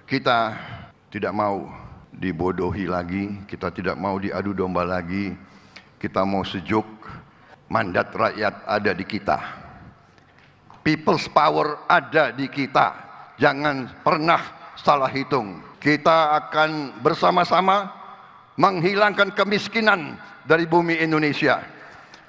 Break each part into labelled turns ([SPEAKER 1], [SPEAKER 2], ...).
[SPEAKER 1] Kita tidak mau dibodohi lagi, kita tidak mau diadu domba lagi. Kita mau sejuk, mandat rakyat ada di kita. People's power ada di kita. Jangan pernah salah hitung. Kita akan bersama-sama menghilangkan kemiskinan dari bumi Indonesia.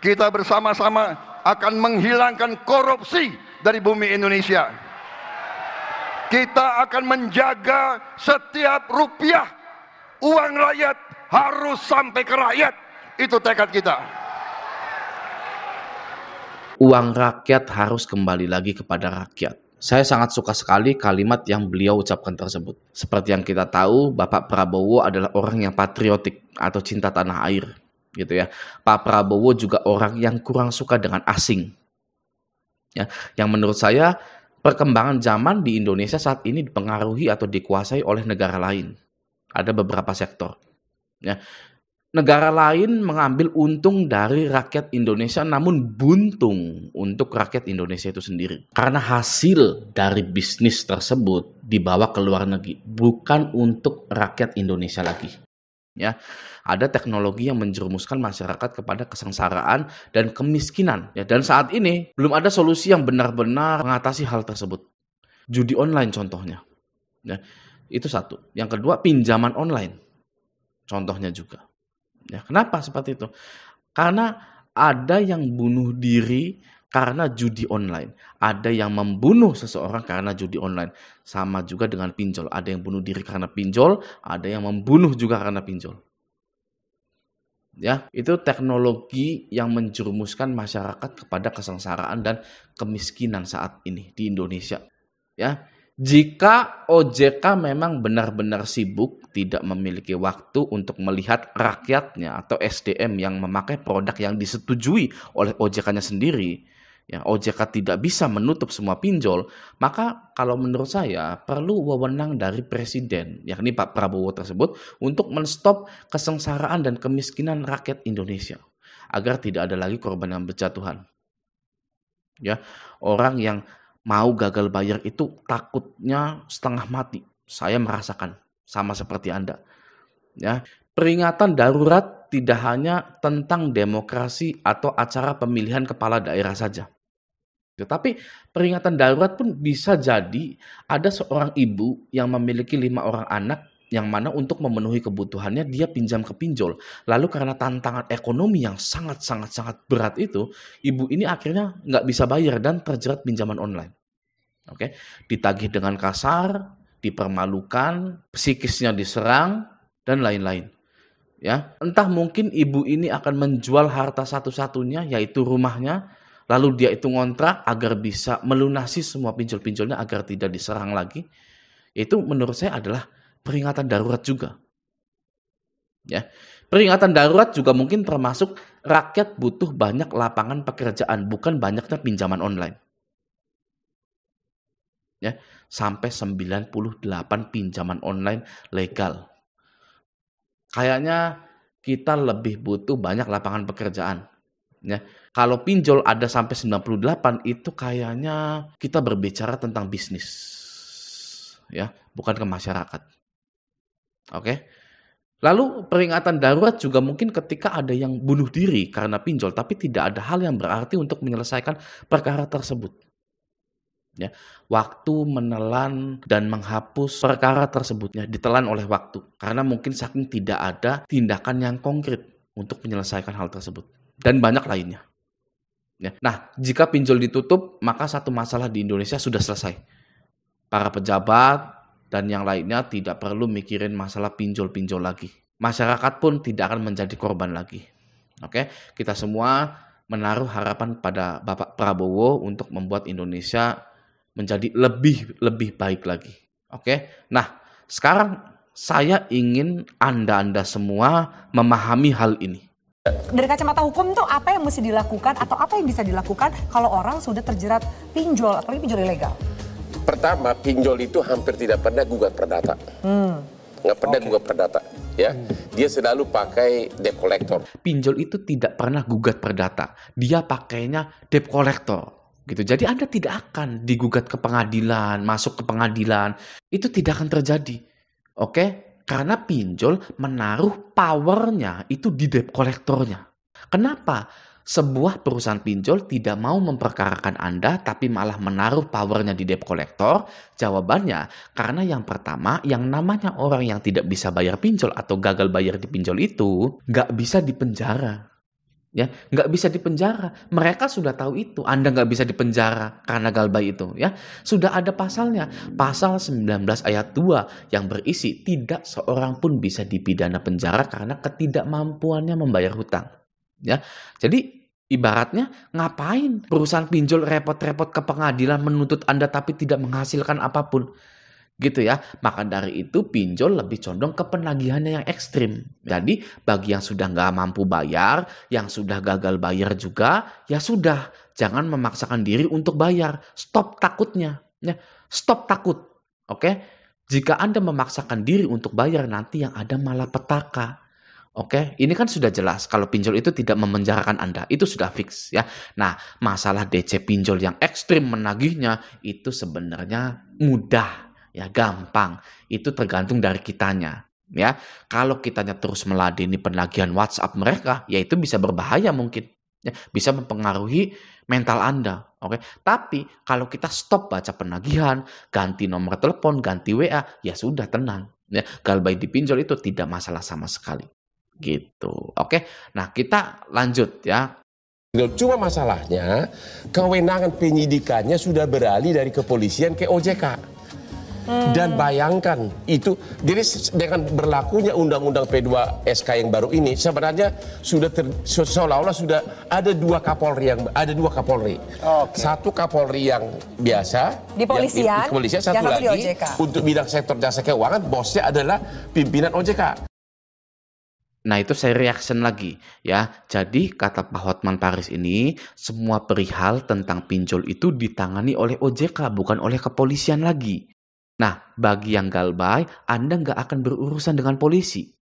[SPEAKER 1] Kita bersama-sama akan menghilangkan korupsi dari bumi Indonesia. Kita akan menjaga setiap rupiah uang rakyat harus sampai ke rakyat. Itu tekad kita.
[SPEAKER 2] Uang rakyat harus kembali lagi kepada rakyat. Saya sangat suka sekali kalimat yang beliau ucapkan tersebut. Seperti yang kita tahu, Bapak Prabowo adalah orang yang patriotik atau cinta tanah air, gitu ya. Pak Prabowo juga orang yang kurang suka dengan asing. Ya, yang menurut saya perkembangan zaman di Indonesia saat ini dipengaruhi atau dikuasai oleh negara lain. Ada beberapa sektor. Ya. Negara lain mengambil untung dari rakyat Indonesia, namun buntung untuk rakyat Indonesia itu sendiri. Karena hasil dari bisnis tersebut dibawa ke luar negeri, bukan untuk rakyat Indonesia lagi. Ya, ada teknologi yang menjerumuskan masyarakat kepada kesengsaraan dan kemiskinan. Ya, dan saat ini belum ada solusi yang benar-benar mengatasi hal tersebut. Judi online contohnya. Ya, itu satu. Yang kedua, pinjaman online. Contohnya juga. Ya, kenapa seperti itu? Karena ada yang bunuh diri karena judi online. Ada yang membunuh seseorang karena judi online. Sama juga dengan pinjol. Ada yang bunuh diri karena pinjol, ada yang membunuh juga karena pinjol. Ya, itu teknologi yang menjerumuskan masyarakat kepada kesengsaraan dan kemiskinan saat ini di Indonesia. Ya. Jika OJK memang benar-benar sibuk, tidak memiliki waktu untuk melihat rakyatnya atau SDM yang memakai produk yang disetujui oleh OJK-nya sendiri, ya, OJK tidak bisa menutup semua pinjol, maka kalau menurut saya perlu wewenang dari Presiden, yakni Pak Prabowo tersebut, untuk menstop kesengsaraan dan kemiskinan rakyat Indonesia, agar tidak ada lagi korban yang berjatuhan. Ya, orang yang mau gagal bayar itu takutnya setengah mati. Saya merasakan sama seperti Anda. Ya, peringatan darurat tidak hanya tentang demokrasi atau acara pemilihan kepala daerah saja. Tetapi peringatan darurat pun bisa jadi ada seorang ibu yang memiliki 5 orang anak, yang mana untuk memenuhi kebutuhannya dia pinjam ke pinjol. Lalu karena tantangan ekonomi yang sangat berat itu, ibu ini akhirnya nggak bisa bayar dan terjerat pinjaman online. Oke, ditagih dengan kasar, dipermalukan, psikisnya diserang, dan lain-lain. Ya, entah mungkin ibu ini akan menjual harta satu-satunya, yaitu rumahnya, lalu dia itu ngontrak agar bisa melunasi semua pinjol-pinjolnya agar tidak diserang lagi. Itu menurut saya adalah peringatan darurat juga. Ya, peringatan darurat juga mungkin termasuk rakyat butuh banyak lapangan pekerjaan, bukan banyaknya pinjaman online. Ya, sampai 98 pinjaman online legal. Kayaknya kita lebih butuh banyak lapangan pekerjaan. Ya, kalau pinjol ada sampai 98 itu kayaknya kita berbicara tentang bisnis. Ya, bukan ke masyarakat. Oke. Lalu peringatan darurat juga mungkin ketika ada yang bunuh diri karena pinjol, tapi tidak ada hal yang berarti untuk menyelesaikan perkara tersebut. Ya, waktu menelan dan menghapus perkara tersebutnya ditelan oleh waktu, karena mungkin saking tidak ada tindakan yang konkret untuk menyelesaikan hal tersebut dan banyak lainnya. Ya. Nah, jika pinjol ditutup, maka satu masalah di Indonesia sudah selesai. Para pejabat dan yang lainnya tidak perlu mikirin masalah pinjol-pinjol lagi. Masyarakat pun tidak akan menjadi korban lagi. Oke, kita semua menaruh harapan pada Bapak Prabowo untuk membuat Indonesia menjadi lebih baik lagi. Oke. Nah, sekarang saya ingin Anda semua memahami hal ini.
[SPEAKER 3] Dari kacamata hukum tuh apa yang mesti dilakukan atau apa yang bisa dilakukan kalau orang sudah terjerat pinjol, apalagi pinjol ilegal?
[SPEAKER 4] Pertama, pinjol itu hampir tidak pernah gugat perdata. Nggak pernah gugat perdata. Ya, dia selalu pakai debt collector.
[SPEAKER 2] Pinjol itu tidak pernah gugat perdata. Dia pakainya debt collector. gitu. Jadi Anda tidak akan digugat ke pengadilan, masuk ke pengadilan. Itu tidak akan terjadi. Oke? Karena pinjol menaruh powernya itu di debt kolektornya. Kenapa? Sebuah perusahaan pinjol tidak mau memperkarakan Anda, tapi malah menaruh powernya di debt kolektor. Jawabannya, karena yang pertama, yang namanya orang yang tidak bisa bayar pinjol atau gagal bayar di pinjol itu, nggak bisa dipenjara. Ya, nggak bisa dipenjara. Mereka sudah tahu itu. Anda nggak bisa dipenjara karena galbay itu. Ya, sudah ada pasalnya. Pasal 19 ayat 2 yang berisi tidak seorang pun bisa dipidana penjara karena ketidakmampuannya membayar hutang. Ya, jadi ibaratnya ngapain perusahaan pinjol repot-repot ke pengadilan menuntut Anda tapi tidak menghasilkan apapun. Gitu ya. Maka dari itu pinjol lebih condong ke penagihannya yang ekstrim. Jadi bagi yang sudah nggak mampu bayar, yang sudah gagal bayar juga, ya sudah. Jangan memaksakan diri untuk bayar. Stop takutnya. Ya. Stop takut. Oke? Jika Anda memaksakan diri untuk bayar, nanti yang ada malah petaka. Oke, ini kan sudah jelas kalau pinjol itu tidak memenjarakan Anda, itu sudah fix ya. Nah, masalah DC pinjol yang ekstrim menagihnya itu sebenarnya mudah ya, gampang. Itu tergantung dari kitanya ya. Kalau kitanya terus meladeni penagihan WhatsApp mereka, ya itu bisa berbahaya mungkin. Ya, bisa mempengaruhi mental Anda. Oke, tapi kalau kita stop baca penagihan, ganti nomor telepon, ganti WA, ya sudah tenang. Ya, galbay di pinjol itu tidak masalah sama sekali. Gitu. Oke. Nah, kita lanjut ya.
[SPEAKER 4] Cuma masalahnya kewenangan penyidikannya sudah beralih dari kepolisian ke OJK. Dan bayangkan itu, jadi dengan berlakunya Undang-Undang P2SK yang baru ini sebenarnya sudah seolah-olah sudah ada dua Kapolri Satu Kapolri yang biasa
[SPEAKER 3] di polisian,
[SPEAKER 4] satu lagi di OJK. Untuk bidang sektor jasa keuangan bosnya adalah pimpinan OJK.
[SPEAKER 2] Nah, itu saya reaction lagi ya. Jadi kata Pak Hotman Paris ini, semua perihal tentang pinjol itu ditangani oleh OJK, bukan oleh kepolisian lagi. Nah, bagi yang galbay, Anda nggak akan berurusan dengan polisi.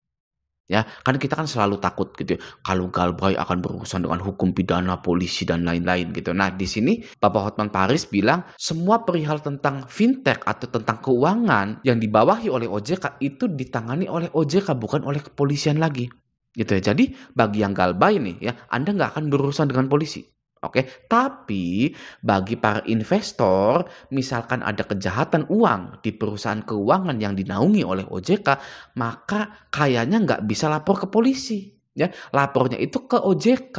[SPEAKER 2] Ya, kan kita kan selalu takut gitu ya. Kalau galbay akan berurusan dengan hukum pidana, polisi dan lain-lain gitu. Nah, di sini Bapak Hotman Paris bilang semua perihal tentang fintech atau tentang keuangan yang dibawahi oleh OJK itu ditangani oleh OJK bukan oleh kepolisian lagi. Gitu ya. Jadi bagi yang galbay nih ya, Anda nggak akan berurusan dengan polisi. Oke, tapi bagi para investor, misalkan ada kejahatan uang di perusahaan keuangan yang dinaungi oleh OJK, maka kayaknya nggak bisa lapor ke polisi. Ya, lapornya itu ke OJK.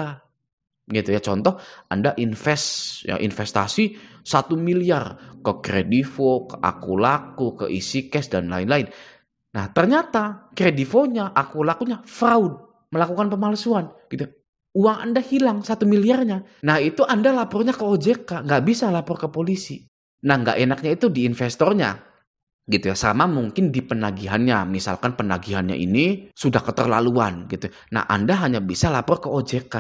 [SPEAKER 2] Gitu ya, contoh Anda investasi 1 miliar ke Kredivo, ke Akulaku, ke EasyCash dan lain-lain. Nah, ternyata Kredivonya, Akulakunya fraud, melakukan pemalsuan gitu. Uang Anda hilang 1 miliarnya. Nah, itu Anda lapornya ke OJK, nggak bisa lapor ke polisi. Nah, nggak enaknya itu di investornya. Gitu ya, sama mungkin di penagihannya. Misalkan penagihannya ini sudah keterlaluan gitu. Nah, Anda hanya bisa lapor ke OJK.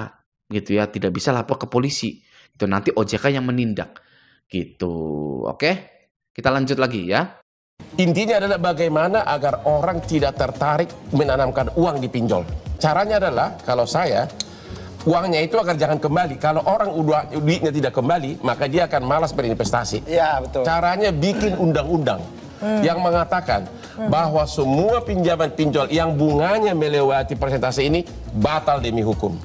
[SPEAKER 2] Gitu ya, tidak bisa lapor ke polisi. Itu nanti OJK yang menindak. Gitu. Oke? Kita lanjut lagi ya.
[SPEAKER 4] Intinya adalah bagaimana agar orang tidak tertarik menanamkan uang di pinjol. Caranya adalah kalau saya uangnya itu agar jangan kembali. Kalau orang udah duitnya tidak kembali, maka dia akan malas berinvestasi.
[SPEAKER 5] Ya, betul.
[SPEAKER 4] Caranya bikin undang-undang yang mengatakan bahwa semua pinjaman pinjol yang bunganya melewati persentase ini batal demi hukum.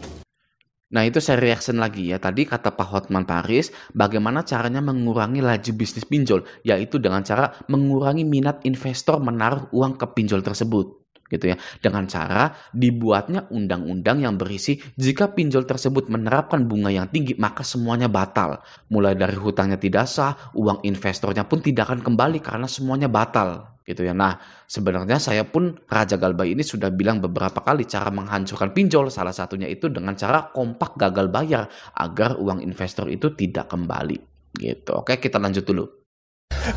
[SPEAKER 2] Nah, itu saya reaction lagi ya. Tadi kata Pak Hotman Paris, bagaimana caranya mengurangi laju bisnis pinjol, yaitu dengan cara mengurangi minat investor menaruh uang ke pinjol tersebut. Gitu ya, dengan cara dibuatnya undang-undang yang berisi jika pinjol tersebut menerapkan bunga yang tinggi maka semuanya batal, mulai dari hutangnya tidak sah, uang investornya pun tidak akan kembali karena semuanya batal gitu ya. Nah, sebenarnya saya pun Raja Galbay ini sudah bilang beberapa kali cara menghancurkan pinjol, salah satunya itu dengan cara kompak gagal bayar agar uang investor itu tidak kembali gitu. Oke, kita lanjut dulu.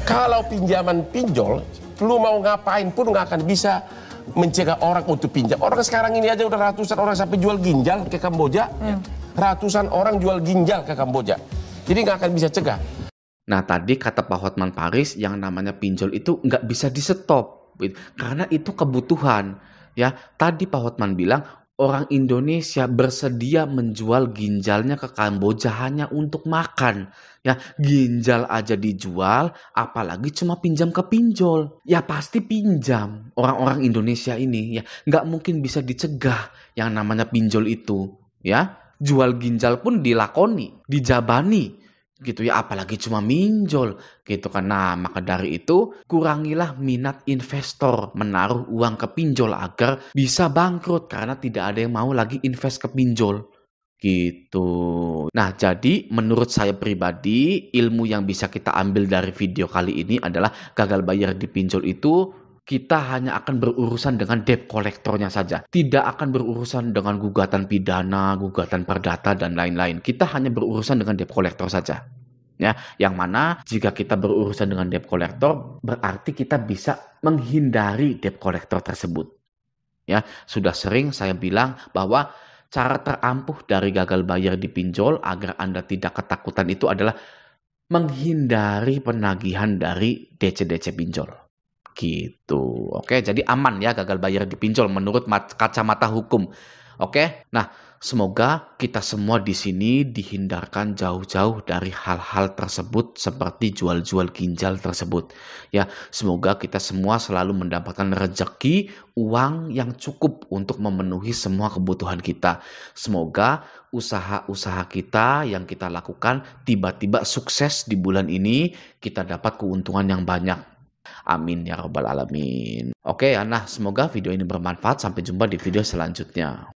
[SPEAKER 4] Kalau pinjaman pinjol, lu mau ngapain pun nggak akan bisa mencegah orang untuk pinjam. Orang sekarang ini aja udah ratusan orang sampai jual ginjal ke Kamboja. Ratusan orang jual ginjal ke Kamboja. Jadi nggak akan bisa cegah.
[SPEAKER 2] Nah, tadi kata Pak Hotman Paris yang namanya pinjol itu nggak bisa di stop. Karena itu kebutuhan. Ya, tadi Pak Hotman bilang orang Indonesia bersedia menjual ginjalnya ke Kamboja hanya untuk makan. Ya, ginjal aja dijual, apalagi cuma pinjam ke pinjol. Ya pasti pinjam. Orang-orang Indonesia ini ya nggak mungkin bisa dicegah yang namanya pinjol itu. Ya, jual ginjal pun dilakoni, dijabani. Gitu ya, apalagi cuma minjol gitu kan. Nah, maka dari itu kurangilah minat investor menaruh uang ke pinjol agar bisa bangkrut karena tidak ada yang mau lagi invest ke pinjol gitu. Nah, jadi menurut saya pribadi ilmu yang bisa kita ambil dari video kali ini adalah gagal bayar di pinjol itu kita hanya akan berurusan dengan debt kolektornya saja. Tidak akan berurusan dengan gugatan pidana, gugatan perdata, dan lain-lain. Kita hanya berurusan dengan debt kolektor saja. Ya, yang mana jika kita berurusan dengan debt kolektor, berarti kita bisa menghindari debt kolektor tersebut. Ya, sudah sering saya bilang bahwa cara terampuh dari gagal bayar di pinjol agar Anda tidak ketakutan itu adalah menghindari penagihan dari DC-DC pinjol. Gitu. Oke, jadi aman ya gagal bayar di pinjol menurut kacamata hukum. Oke. Nah, semoga kita semua di sini dihindarkan jauh-jauh dari hal-hal tersebut seperti jual-jual ginjal tersebut. Ya, semoga kita semua selalu mendapatkan rezeki, uang yang cukup untuk memenuhi semua kebutuhan kita. Semoga usaha-usaha kita yang kita lakukan tiba-tiba sukses di bulan ini, kita dapat keuntungan yang banyak. Amin ya rabbal alamin. Oke, nah semoga video ini bermanfaat. Sampai jumpa di video selanjutnya.